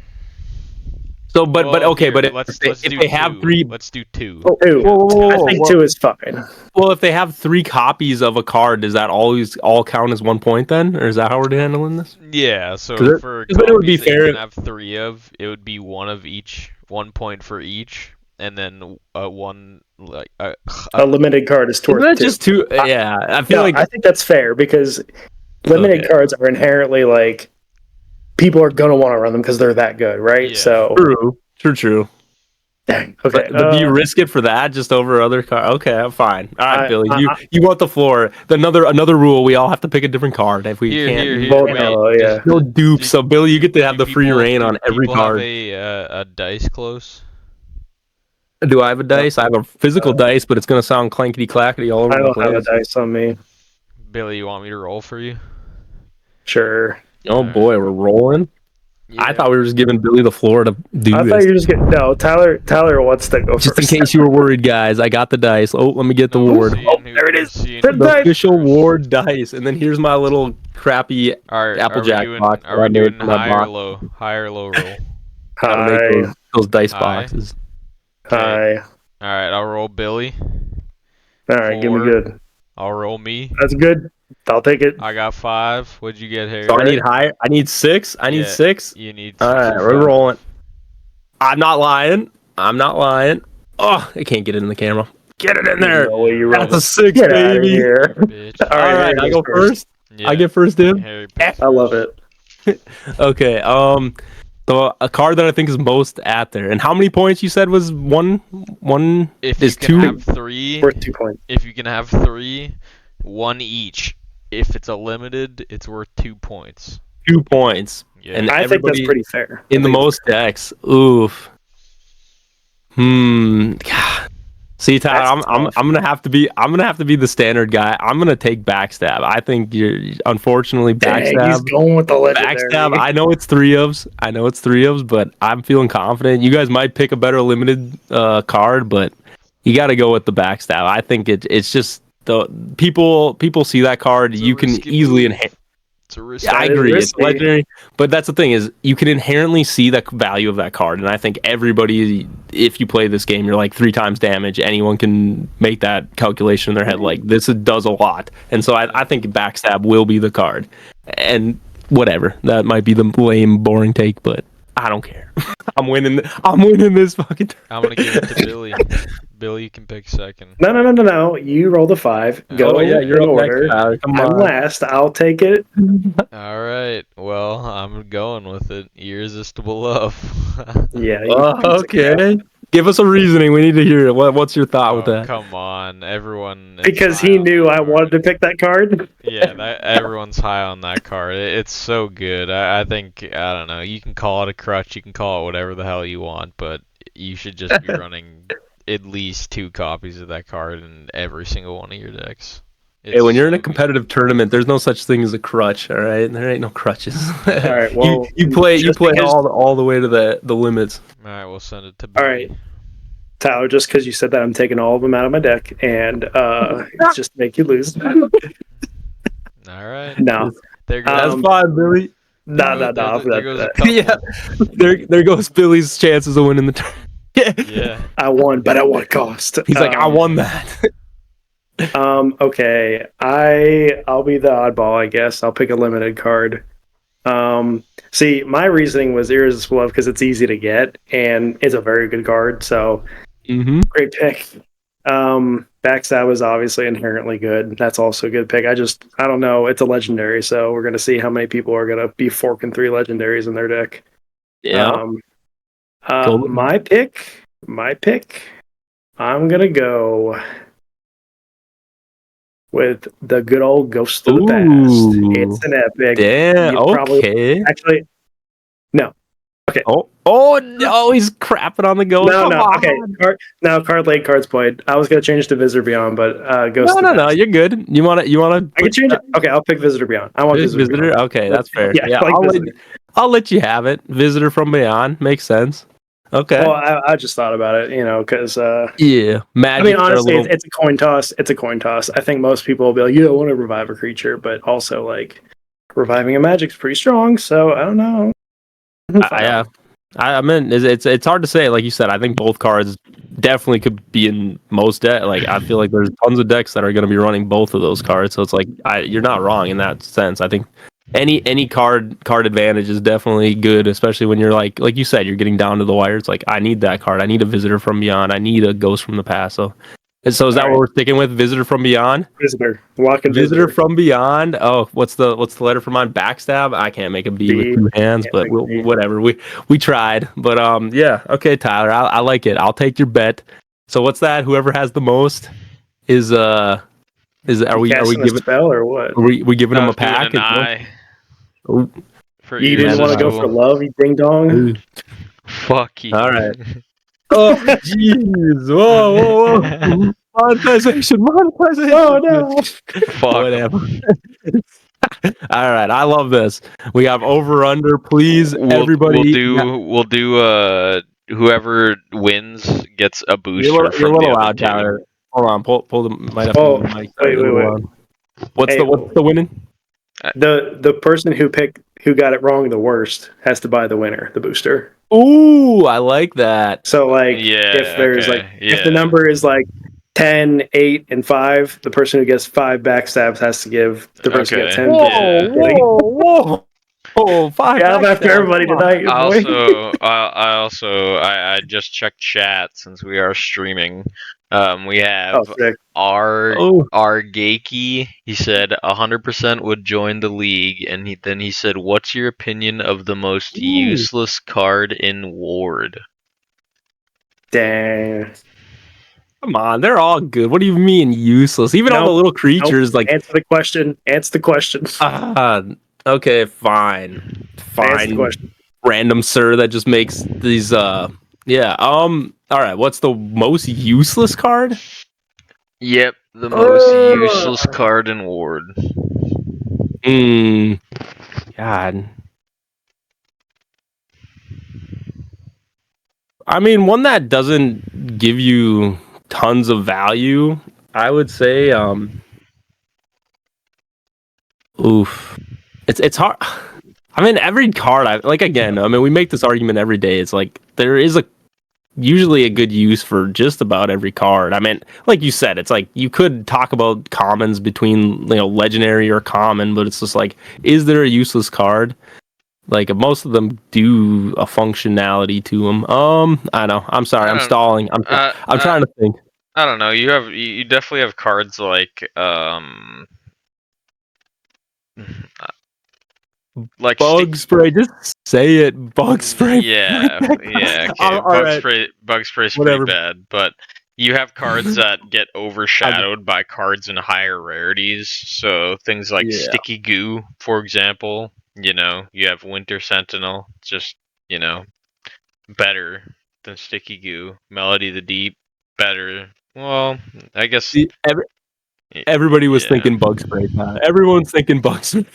So, but okay, here, but let's if do they have two. three, Let's do two. I think 2 is fine. well, if they have 3 copies of a card, does that always all count as 1 point then, or is that how we're handling this? Yeah, so 'Cause for then it would be copies that you fair. can have 3 of, it would be 1 of each, 1 point for each, and then one like A limited card is Isn't worth that 2. just too? Yeah, I feel like I think that's fair because limited cards are inherently like people are gonna want to run them because they're that good, right? Yeah. So true. okay, But do you risk it for that just over other cards? Okay, I'm fine. All right, Billy, you want the floor. Another rule: we all have to pick a different card if we can't. yeah. No dupe. So Billy, you get to have the free reign on every card. Have a dice close? Do I have a dice? I have a physical dice, but it's gonna sound clankety clackety all over I the don't place. have a dice on me. Billy, you want me to roll for you? Sure. Oh boy, we're rolling. Yeah. I thought we were just giving Billy the floor to do I this. thought you were just getting Tyler wants to go Just first. in case you were worried, guys, I got the dice. Oh, let me get the ward. There it is. The official ward dice, and then here's my little crappy Applejack box. Are we doing high or low? High or low roll? Gotta make those dice boxes. Hi. All right, I'll roll Billy. All right, give me good. I'll roll me. That's good. I'll take it. I got 5. What'd you get, Harry? So I need higher. I need 6. I need 6. You need 6. All right, we're rolling. I'm not lying. Oh, I can't get it in the camera. Get it in there. That's a 6, Get baby. out of here. Bitch. All right, I go first. Yeah. I get first in. Harry I love it. Okay. So a card that I think is most at there, and how many points you said was one? If is you can 2 have 3, Worth 2 points. if you can have 3, 1 each. If it's a limited, it's worth 2 points. 2 points. Yeah. And I think that's pretty fair. In the most decks. Oof. God. See, Tyler, I'm gonna have to be the standard guy. I'm gonna take backstab. I think you're unfortunately backstab. Dang, he's going with the legendary. Backstab. I know it's 3 ofs, but I'm feeling confident. You guys might pick a better limited card, but you got to go with the backstab. I think it's just the people see that card. You can easily enhance. It's a risk. Yeah, I agree. It's legendary, but that's the thing is you can inherently see the value of that card, and I think everybody, if you play this game, you're like 3 times damage. Anyone can make that calculation in their head. Like this does a lot, and so I think backstab will be the card. And whatever, that might be the lame, boring take, but I don't care. I'm winning this fucking. I'm gonna give it to Billy. Billy, you can pick second. No. You roll the 5. Go. You're in up order. next. Come I'm on. last. I'll take it. All right. Well, I'm going with it. Irresistible love. Yeah. Okay. Give us a reasoning. We need to hear it. What's your thought with that? Come on, everyone. is Because high he on knew that I card. wanted to pick that card. Yeah, everyone's high on that card. It's so good. I think, I don't know, you can call it a crutch, you can call it whatever the hell you want, but you should just be running at least 2 copies of that card in every single one of your decks. Hey, when you're in a so competitive tournament, there's no such thing as a crutch, all right? There ain't no crutches. All right. Well, you play because- all the way to the limits. good. All right, we'll send it to Billy. All right. Tyler, just because you said that, I'm taking all of them out of my deck, and it's just to make you lose. All right. No. There goes. That's fine, Billy. No. There goes a couple. Yeah, there goes Billy's chances of winning the tournament. Yeah. I won, but at what cost? He's like, I won that. Okay. I'll be the oddball, I guess. I'll pick a limited card. See, my reasoning was Irresistible Love because it's easy to get and it's a very good card. So great pick. Backstab was obviously inherently good. That's also a good pick. I don't know. It's a legendary, so we're gonna see how many people are gonna be forking 3 legendaries in their deck. Yeah. My pick. I'm gonna go with the good old Ghost of the Past. It's an epic. Damn. Okay. Actually, no. Okay. Oh no, he's crapping on the ghost. No. Come on. Okay. Card late, cards played. I was gonna change to Visitor Beyond, but Ghost. No. You're good. You want to? I can change it. Okay, I'll pick Visitor Beyond. I want Visitor Beyond. Okay, that's fair. Yeah, I'll let you have it. Visitor from Beyond makes sense. Okay. Well, I just thought about it, because yeah, magic. I mean, honestly, it's a coin toss. It's a coin toss. I think most people will be like, "Yeah, I want to revive a creature," but also like reviving a magic's pretty strong. So I don't know. Yeah. I mean, it's hard to say. Like you said, I think both cards definitely could be in most deck. Like I feel like there's tons of decks that are going to be running both of those cards. So it's like you're not wrong in that sense. I think any card advantage is definitely good, especially when you're like you said, you're getting down to the wire. It's like I need that card. I need a Visitor from Beyond. I need a Ghost from the Past. So is All that right. what we're sticking with? Visitor from Beyond. Visitor. Walking Visitor visitor. from Beyond. Oh, what's the letter for mine? Backstab. I can't make a B with B. two hands, Can't but make a B. whatever. We tried, but yeah. Okay, Tyler. I like it. I'll take your bet. So what's that? Whoever has the most is are we casting a giving spell or what? we giving I them a was doing pack? an eye Oh, for You ears didn't to want to go for school. love, you ding dong. ooh. Fuck you. All right. Oh, jeez. Whoa. Monetization. Oh no! Fuck 'em. Whatever. All right, I love this. We have over under, please. Everybody, We'll do whoever wins gets a booster you're a from the little other loud, two. Tyler. Hold on, pull the might have to Oh, move the mic. wait. What's Hey, the winning? the person who got it wrong the worst has to buy the winner, the booster. Ooh, I like that. So like Yeah, if there's okay, like if the number is like 10, 8, and 5, the person who gets 5 backstabs has to give the person who gets Okay. 10. Yeah. Whoa. Oh, 5 Yeah, I'm after backstabs, everybody come on. tonight, boy. I just checked chat since we are streaming. We have Oh, sick. Oh. Argaki. He said 100% would join the league, and then he said, "What's your opinion of the most Ooh. useless card in Ward?" Dang. Come on, they're all good. What do you mean useless? Even all the Nope. little creatures, like Answer the question. okay, fine. Answer the question. Random sir that just makes these yeah. All right, what's the most useless card? Yep, the most useless card in Ward. God. I mean, one that doesn't give you tons of value, I would say oof. It's hard. I mean, every card we make this argument every day. It's like there is usually a good use for just about every card. I mean, like you said, it's like you could talk about commons between legendary or common, but it's just like, is there a useless card? Like most of them do a functionality to them. I know. I'm sorry. I'm stalling. I'm trying to think. I don't know. You definitely have cards like bug spray. Just say it. Bug spray. Yeah. Okay. Bug spray's Whatever. pretty bad, but you have cards that get overshadowed by cards in higher rarities. So things like Sticky Goo, for example. You have Winter Sentinel, just better than Sticky Goo. Melody the Deep, better. Well, I guess everybody was thinking bug spray. Everyone's thinking bug spray.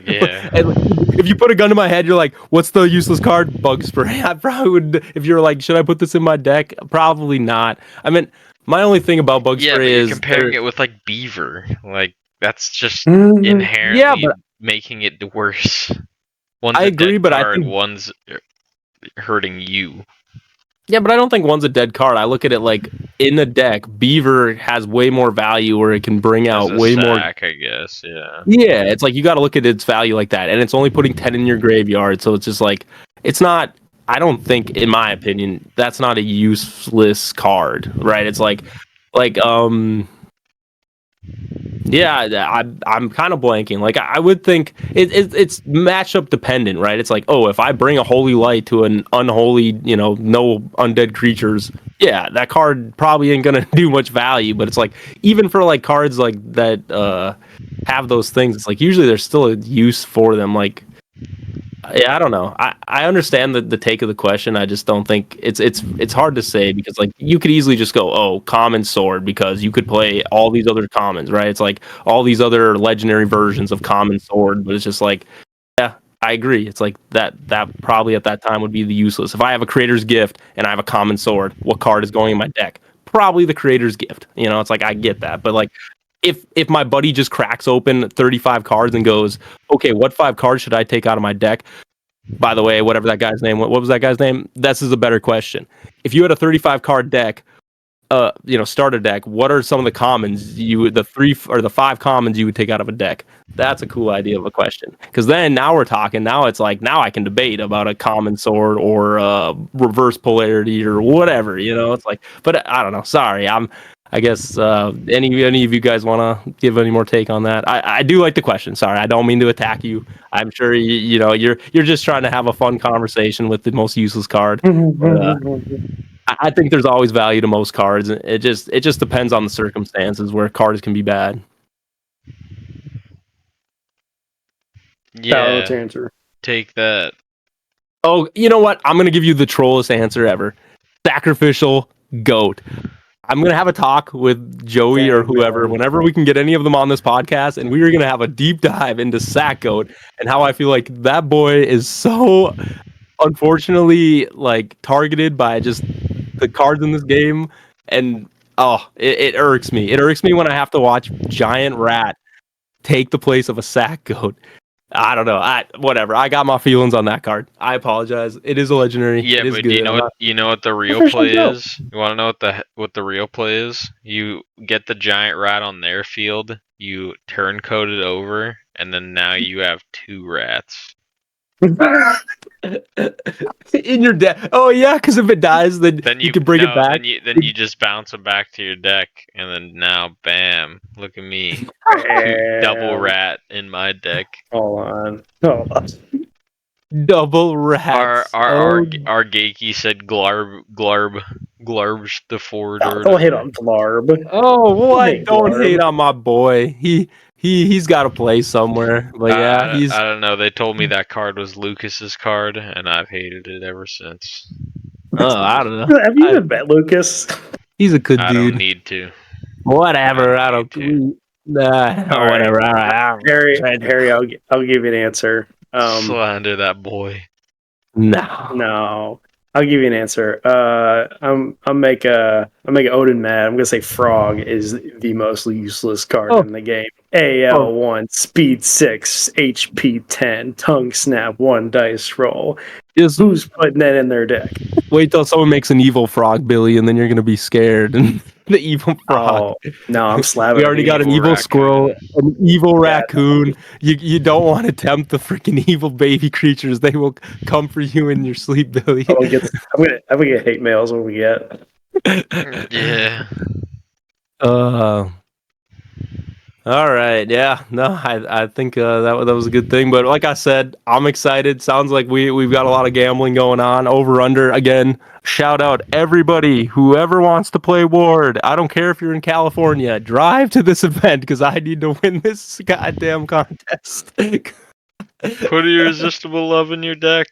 Yeah. If you put a gun to my head, you're like, "What's the useless card?" Bug spray. I probably would. If you're like, "Should I put this in my deck?" Probably not. I mean, my only thing about bug spray is comparing it with like Beaver. Like that's just inherently making it worse. One's I agree, but I think one's hurting you. Yeah, but I don't think one's a dead card. I look at it like in the deck, Beaver has way more value where it can bring out way more. I guess, yeah. Yeah, it's like you got to look at its value like that, and it's only putting 10 in your graveyard, so it's just like it's not. I don't think, in my opinion, that's not a useless card, right? It's like yeah, I'm kind of blanking. Like I would think it's matchup dependent, right? It's like, oh, if I bring a holy light to an unholy, no undead creatures, yeah, that card probably ain't gonna do much value. But it's like even for like cards like that have those things, it's like usually there's still a use for them. Like, yeah, I don't know. I understand the take of the question. I just don't think it's hard to say because like you could easily just go, oh, common sword, because you could play all these other commons, right? It's like all these other legendary versions of common sword, but it's just like, yeah, I agree. It's like that probably at that time would be the useless. If I have a creator's gift and I have a common sword, what card is going in my deck? Probably the creator's gift. It's like I get that, but like if my buddy just cracks open 35 cards and goes, okay, what 5 cards should I take out of my deck? By the way, whatever that guy's name, what was that guy's name? This is a better question. If you had a 35 card deck, starter deck, what are some of the commons the 3 or the 5 commons you would take out of a deck? That's a cool idea of a question. Because then now we're talking. Now it's like now I can debate about a common sword or reverse polarity or whatever. It's like, but I don't know. Sorry, I guess any of you guys want to give any more take on that? I do like the question. Sorry, I don't mean to attack you. I'm sure you're just trying to have a fun conversation with the most useless card. But, I think there's always value to most cards. It just depends on the circumstances where cards can be bad. Tyler, what's Yeah, your answer? take that. Oh, you know what? I'm gonna give you the trollest answer ever. Sacrificial goat. I'm gonna have a talk with Joey or whoever whenever we can get any of them on this podcast, and we are gonna have a deep dive into Sack Goat and how I feel like that boy is so unfortunately like targeted by just the cards in this game, and it irks me. It irks me when I have to watch Giant Rat take the place of a Sack Goat. I don't know. Whatever. I got my feelings on that card. I apologize. It is a legendary. Yeah, it is but good. do you know what the real Official play goat. is? You want to know what the real play is? You get the giant rat on their field, you turncoat it over, and then now you have 2 rats. In your deck. Oh yeah, because if it dies, then you can bring it back. Then you just bounce them back to your deck, and then now, bam! Look at me, double rat in my deck. Hold on. Double rats. Our Geiki said Glarb's the forward. Don't hate on Blarb. Oh, what? Don't Blarb. hate on my boy. He's got to play somewhere. But yeah, he's. I don't know. They told me that card was Lucas's card, and I've hated it ever since. Oh, I don't know. Have you even met Lucas? He's a good dude. I don't need to. Whatever. I don't. Nah. All right. Whatever. All right. Harry, I'll give you an answer. Slander that boy. No. I'll give you an answer. I'll make Odin mad. I'm gonna say Frog is the most useless card in the game. AL 1, speed 6, HP 10, tongue snap 1 dice roll. Who's putting that in their deck? Wait till someone makes an evil frog, Billy, and then you're gonna be scared. And the evil frog. Oh, no, I'm slapping. We already got an evil squirrel, an evil raccoon. You don't want to tempt the freaking evil baby creatures. They will come for you in your sleep, Billy. I'm gonna get hate mails when we get. Yeah. All right. Yeah. No, I think that was a good thing. But like I said, I'm excited. Sounds like we've got a lot of gambling going on. Over under again. Shout out everybody, whoever wants to play Ward. I don't care if you're in California. Drive to this event because I need to win this goddamn contest. Put irresistible love in your deck.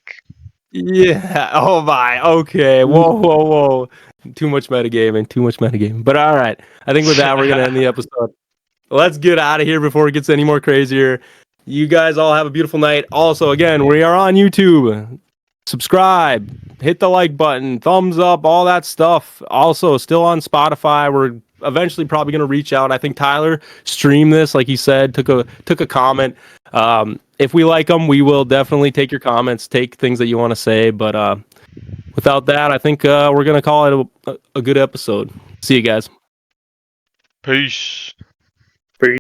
Yeah. Oh my. Okay. Whoa. Too much metagaming. But all right. I think with that we're gonna end the episode. Let's get out of here before it gets any more crazier. You guys all have a beautiful night. Also, again, we are on YouTube. Subscribe, hit the like button, thumbs up, all that stuff. Also, still on Spotify. We're eventually probably going to reach out. I think Tyler streamed this, like he said, took a comment. If we like them, we will definitely take your comments, take things that you want to say. But without that, I think we're going to call it a good episode. See you guys. Peace. For